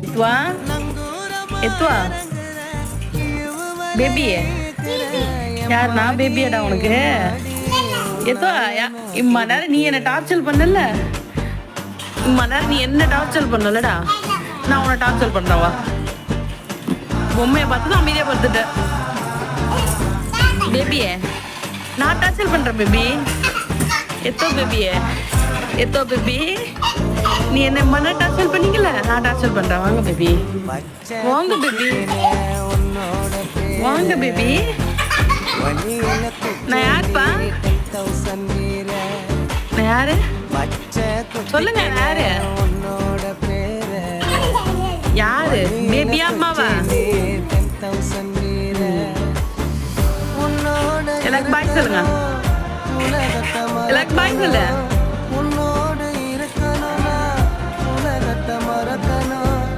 எத்துவா எத்துவா baby யாருண்ணா பேபியாடா உனக்கு எத்துவா இம்மா நேரம் நீ என்ன டார்ச்சர் பண்ணல இம்மா நேரம் நீ என்ன டார்ச்சர் பண்ணலடா நான் உன்னை டார்ச்சர் பண்றவா பொம்மையை பார்த்து தான் அமைதியாக பார்த்துட்டேன் பேபியே நான் டார்ச்சர் பண்றேன் பேபி எத்தோ பேபியே எத்தோ பேபி நீ என்ன மன டார்ச்சர் பண்ணீங்கல நான் டார்ச்சர் பண்றேன் வாங்க பேபி வாங்க பேபி வாங்க பேபி நான் யாருப்பா நான் யாரு சொல்லுங்க யாரு யாரு பேபியா அம்மாவா எல்லாருக்கும் பாய் சொல்லுங்க எல்லாருக்கும் பாய் சொல்லு